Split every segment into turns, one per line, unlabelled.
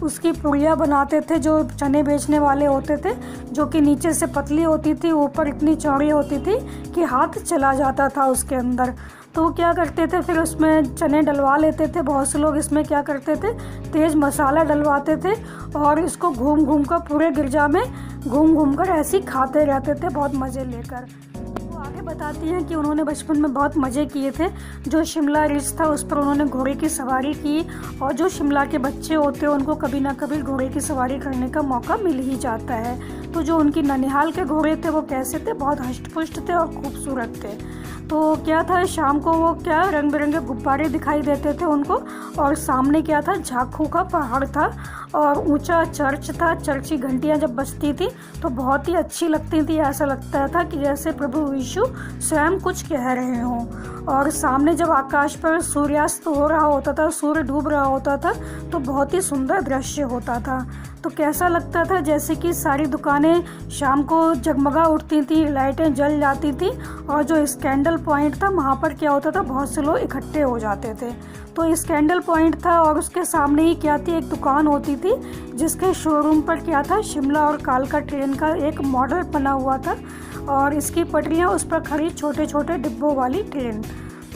उसकी पुड़िया बनाते थे जो चने बेचने वाले होते थे, जो कि नीचे से पतली होती थी, ऊपर इतनी चौड़ी होती थी कि हाथ चला जाता था उसके अंदर। तो वो क्या करते थे, फिर उसमें चने डलवा लेते थे। बहुत से लोग इसमें क्या करते थे, तेज़ मसाला डलवाते थे और इसको घूम घूम कर पूरे गिरजा में घूम घूम कर ऐसे ही खाते रहते थे बहुत मज़े लेकर। वो आगे बताती हैं कि उन्होंने बचपन में बहुत मज़े किए थे। जो शिमला रिज था उस पर उन्होंने घोड़े की सवारी की, और जो शिमला के बच्चे होते हैं उनको कभी ना कभी घोड़े की सवारी करने का मौका मिल ही जाता है। तो जो उनकी ननिहाल के घोड़े थे वो कैसे थे, बहुत हष्ट-पुष्ट थे और खूबसूरत थे। तो क्या था, शाम को वो क्या रंग बिरंगे गुब्बारे दिखाई देते थे उनको, और सामने क्या था, झाखू का पहाड़ था और ऊंचा चर्च था। चर्च की घंटियाँ जब बजती थी तो बहुत ही अच्छी लगती थी। ऐसा लगता था कि जैसे प्रभु यीशु स्वयं कुछ कह रहे हों। और सामने जब आकाश पर सूर्यास्त हो रहा होता था, सूर्य डूब रहा होता था, तो बहुत ही सुंदर दृश्य होता था। तो कैसा लगता था, जैसे कि सारी दुकानें शाम को जगमगा उठती थी, लाइटें जल जाती थी, और जो स्कैंडल पॉइंट था वहाँ पर क्या होता था, बहुत से लोग इकट्ठे हो जाते थे। तो स्कैंडल पॉइंट था और उसके सामने ही क्या थी, एक दुकान होती थी जिसके शोरूम पर क्या था, शिमला और कालका ट्रेन का एक मॉडल बना हुआ था, और इसकी पटरियाँ उस पर खड़ी छोटे छोटे डिब्बों वाली ट्रेन।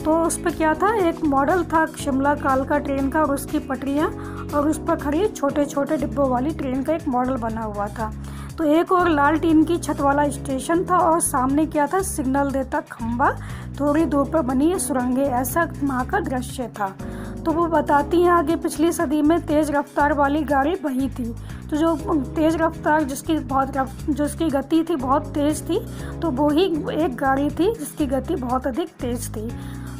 तो उस पर क्या था, एक मॉडल था शिमला कालका ट्रेन का और उसकी पटरियाँ, और उस पर खड़ी छोटे छोटे डिब्बों वाली ट्रेन का एक मॉडल बना हुआ था। तो एक और लाल टीन की छत वाला स्टेशन था, और सामने क्या था, सिग्नल देता खंबा, थोड़ी दूर पर बनी सुरंगें। ऐसा वहाँ का दृश्य था। तो वो बताती हैं आगे, पिछली सदी में तेज़ रफ्तार वाली गाड़ी वही थी। तो जो तेज़ रफ्तार जिसकी गति थी बहुत तेज़ थी, तो वो ही एक गाड़ी थी जिसकी गति बहुत अधिक तेज़ थी।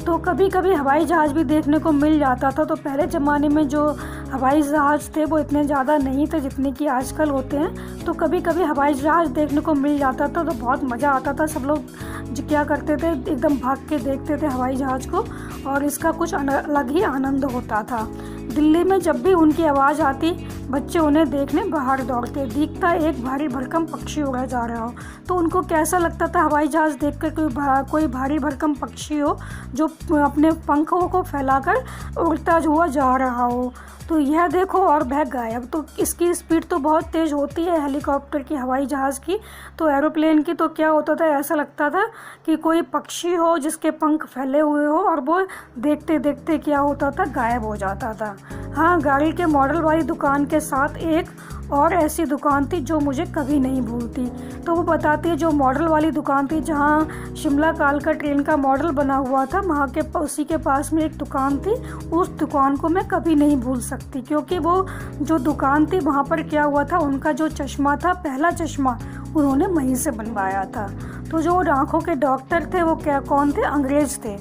तो कभी कभी हवाई जहाज़ भी देखने को मिल जाता था। तो पहले ज़माने में जो हवाई जहाज़ थे वो इतने ज़्यादा नहीं थे जितने कि आजकल होते हैं। तो कभी कभी हवाई जहाज़ देखने को मिल जाता था तो बहुत मज़ा आता था। सब लोग क्या करते थे, एकदम भाग के देखते थे हवाई जहाज़ को, और इसका कुछ अलग ही आनंद होता था। दिल्ली में जब भी उनकी आवाज़ आती, बच्चे उन्हें देखने बाहर दौड़ते। दिखता एक भारी भरकम पक्षी उड़ा जा रहा हो, तो उनको कैसा लगता था, हवाई जहाज़ देखकर कोई भारी भरकम पक्षी हो जो अपने पंखों को फैलाकर उड़ता हुआ जा रहा हो। तो यह देखो और वह गायब। तो इसकी स्पीड तो बहुत तेज़ होती है हेलीकॉप्टर की, हवाई जहाज़ की। तो एरोप्लेन की तो क्या होता था, ऐसा लगता था कि कोई पक्षी हो जिसके पंख फैले हुए हो, और वो देखते देखते क्या होता था, गायब हो जाता था। हाँ, गाड़ी के मॉडल वाली दुकान के साथ एक और ऐसी दुकान थी जो मुझे कभी नहीं भूलती। तो वो बताती है, जो मॉडल वाली दुकान थी जहाँ शिमला कालका ट्रेन का मॉडल बना हुआ था, वहाँ के उसी के पास में एक दुकान थी। उस दुकान को मैं कभी नहीं भूल सकती, क्योंकि वो जो दुकान थी वहाँ पर क्या हुआ था, उनका जो चश्मा था, पहला चश्मा उन्होंने वहीं से बनवाया था। तो जो आँखों के डॉक्टर थे वो कौन थे, अंग्रेज़ थे।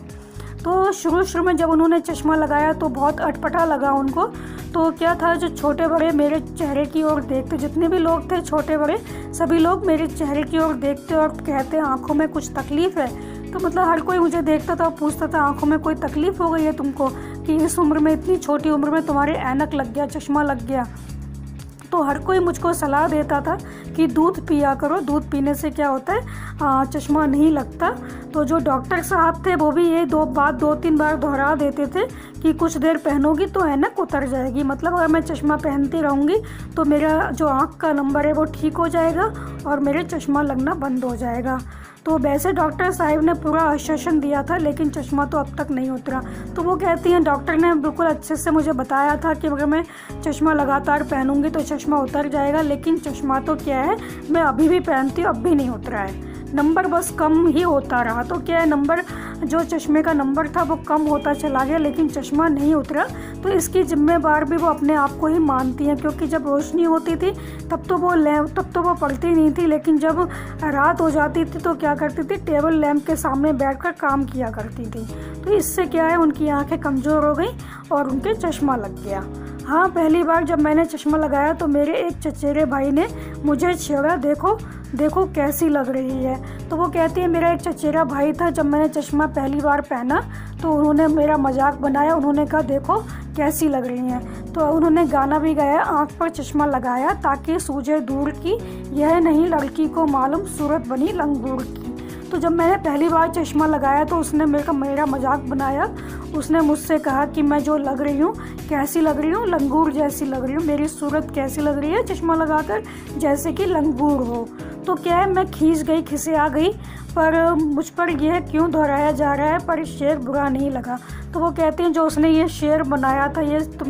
तो शुरू में जब उन्होंने चश्मा लगाया तो बहुत अटपटा लगा उनको। तो क्या था, जो छोटे बड़े मेरे चेहरे की ओर देखते, जितने भी लोग थे छोटे बड़े, सभी लोग मेरे चेहरे की ओर देखते और कहते आंखों में कुछ तकलीफ़ है। तो मतलब हर कोई मुझे देखता था और पूछता था, आंखों में कोई तकलीफ़ हो गई है तुमको, कि इस उम्र में, इतनी छोटी उम्र में तुम्हारे ऐनक लग गया, चश्मा लग गया। तो हर कोई मुझको सलाह देता था कि दूध पिया करो, दूध पीने से क्या होता है, चश्मा नहीं लगता। तो जो डॉक्टर साहब थे वो भी ये दो तीन बार दोहरा देते थे कि कुछ देर पहनोगी तो ऐनक उतर जाएगी। मतलब अगर मैं चश्मा पहनती रहूँगी तो मेरा जो आँख का नंबर है वो ठीक हो जाएगा और मेरे चश्मा लगना बंद हो जाएगा। तो वैसे डॉक्टर साहब ने पूरा आश्वासन दिया था, लेकिन चश्मा तो अब तक नहीं उतरा। तो वो कहती हैं, डॉक्टर ने बिल्कुल अच्छे से मुझे बताया था कि अगर मैं चश्मा लगातार पहनूंगी तो चश्मा उतर जाएगा, लेकिन चश्मा तो क्या है, मैं अभी भी पहनती हूँ, अब भी नहीं उतरा है, नंबर बस कम ही होता रहा। तो क्या है, नंबर जो चश्मे का नंबर था वो कम होता चला गया, लेकिन चश्मा नहीं उतरा। तो इसकी जिम्मेदार भी वो अपने आप को ही मानती हैं, क्योंकि जब रोशनी होती थी तब तो वो पढ़ती नहीं थी, लेकिन जब रात हो जाती थी तो क्या करती थी, टेबल लैंप के सामने बैठकर काम किया करती थी। तो इससे क्या है, उनकी आंखें कमज़ोर हो गई और उनके चश्मा लग गया। हाँ, पहली बार जब मैंने चश्मा लगाया तो मेरे एक चचेरे भाई ने मुझे छेड़ा, देखो कैसी लग रही है। तो वो कहती है, मेरा एक चचेरा भाई था, जब मैंने चश्मा पहली बार पहना तो उन्होंने मेरा मजाक बनाया, उन्होंने कहा देखो कैसी लग रही हैं। तो उन्होंने गाना भी गाया, आँख पर चश्मा लगाया ताकि सूझे दूर की, यह नहीं लड़की को मालूम सूरत बनी लंगूर की। तो जब मैंने पहली बार चश्मा लगाया तो उसने मेरा मजाक बनाया, उसने मुझसे कहा कि मैं जो लग रही हूँ कैसी लग रही हूँ, लंगूर जैसी लग रही हूँ, मेरी सूरत कैसी लग रही है चश्मा लगाकर, जैसे कि लंगूर हो। तो क्या है, मैं खींच गई, खिसिया गई, पर मुझ पर यह क्यों दोहराया जा रहा है, पर शेर बुरा नहीं लगा। तो वो कहती हैं जो उसने ये शेर बनाया था,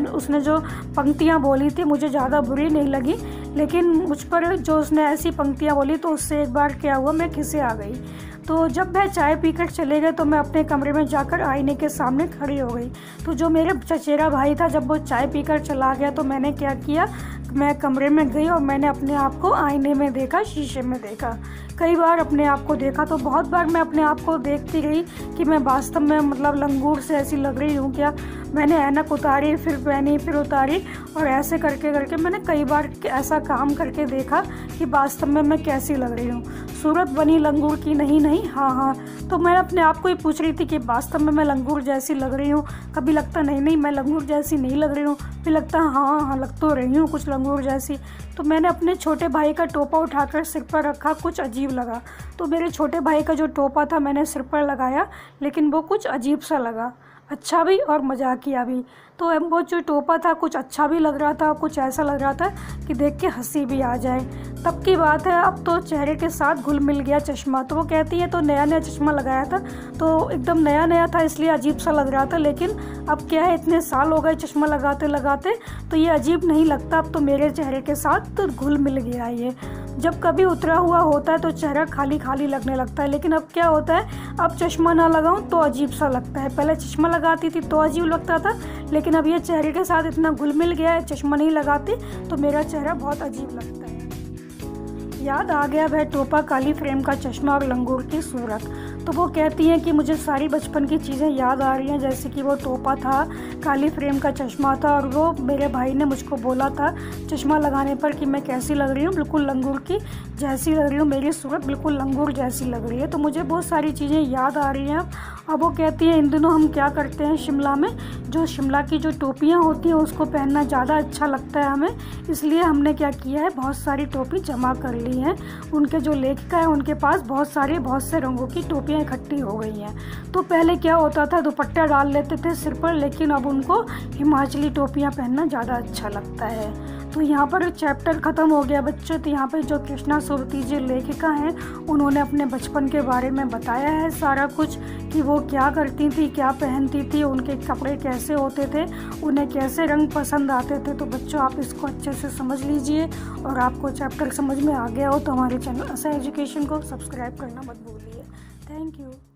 उसने जो पंक्तियाँ बोली थी मुझे ज़्यादा बुरी नहीं लगी, लेकिन मुझ पर जो उसने ऐसी पंक्तियाँ बोली तो उससे एक बार क्या हुआ, मैं खिसिया गई। तो जब वह चाय पीकर चले गए तो मैं अपने कमरे में जाकर आईने के सामने खड़ी हो गई। तो जो मेरे चचेरा भाई था, जब वो चाय पीकर चला गया तो मैंने क्या किया, मैं कमरे में गई और मैंने अपने आप को आईने में देखा, शीशे में देखा। कई बार अपने आप को देखा, तो बहुत बार मैं अपने आप को देखती रही कि मैं वास्तव में मतलब लंगूर से ऐसी लग रही हूँ क्या। मैंने ऐनक उतारी, फिर पहनी, फिर उतारी, और ऐसे करके करके मैंने कई बार ऐसा काम करके देखा कि वास्तव में मैं कैसी लग रही हूँ। सूरत बनी लंगूर की नहीं नहीं, हाँ हाँ। तो मैं अपने आप को ही पूछ रही थी कि वास्तव में मैं लंगूर जैसी लग रही हूँ। कभी लगता नहीं नहीं मैं लंगूर जैसी नहीं लग रही हूँ, फिर लगता हाँ हाँ लग तो रही हूँ कुछ लंगूर जैसी। तो मैंने अपने छोटे भाई का टोपा उठाकर सिर पर रखा, कुछ अजीब लगा। तो मेरे छोटे भाई का जो टोपा था मैंने सिर पर लगाया, लेकिन वो कुछ अजीब सा लगा, अच्छा भी और मजाकिया भी। तो वो जो टोपा था कुछ अच्छा भी लग रहा था, कुछ ऐसा लग रहा था कि देख के हंसी भी आ जाए। तब की बात है, अब तो चेहरे के साथ घुल मिल गया चश्मा। तो वो कहती है तो नया नया चश्मा लगाया था तो एकदम नया नया था, इसलिए अजीब सा लग रहा था, लेकिन अब क्या है, इतने साल हो गए चश्मा लगाते लगाते तो ये अजीब नहीं लगता, अब तो मेरे चेहरे के साथ तो घुल मिल गया ये। जब कभी उतरा हुआ होता है तो चेहरा खाली खाली लगने लगता है, लेकिन अब क्या होता है, अब चश्मा ना लगाऊं तो अजीब सा लगता है। पहले चश्मा लगाती थी तो अजीब लगता था, लेकिन अब ये चेहरे के साथ इतना घुल मिल गया है, चश्मा नहीं लगाती तो मेरा चेहरा बहुत अजीब लगता है। याद आ गया वह टोपा, काली फ्रेम का चश्मा और लंगूर की सूरत। तो वो कहती हैं कि मुझे सारी बचपन की चीज़ें याद आ रही हैं, जैसे कि वो टोपा था, काली फ्रेम का चश्मा था, और वो मेरे भाई ने मुझको बोला था चश्मा लगाने पर कि मैं कैसी लग रही हूँ, बिल्कुल लंगूर की जैसी लग रही हूँ, मेरी सूरत बिल्कुल लंगूर जैसी लग रही है। तो मुझे बहुत सारी चीज़ें याद आ रही हैं। अब वो कहती हैं इन दिनों हम क्या करते हैं शिमला में, जो शिमला की जो टोपियाँ होती हैं उसको पहनना ज़्यादा अच्छा लगता है हमें, इसलिए हमने क्या किया है, बहुत सारी टोपी जमा कर ली हैं। उनके जो लेखिका है उनके पास बहुत से रंगों की टोपियाँ इकट्ठी हो गई हैं। तो पहले क्या होता था, दुपट्टा डाल लेते थे सिर पर, लेकिन अब उनको हिमाचली टोपियाँ पहनना ज़्यादा अच्छा लगता है। तो यहाँ पर चैप्टर ख़त्म हो गया बच्चों। तो यहाँ पे जो कृष्णा सुरती जी लेखिका हैं उन्होंने अपने बचपन के बारे में बताया है सारा कुछ, कि वो क्या करती थी, क्या पहनती थी, उनके कपड़े कैसे होते थे, उन्हें कैसे रंग पसंद आते थे। तो बच्चों आप इसको अच्छे से समझ लीजिए, और आपको चैप्टर समझ में आ गया हो तो हमारे चैनल आशा एजुकेशन को सब्सक्राइब करना मत भूलिए। Thank you.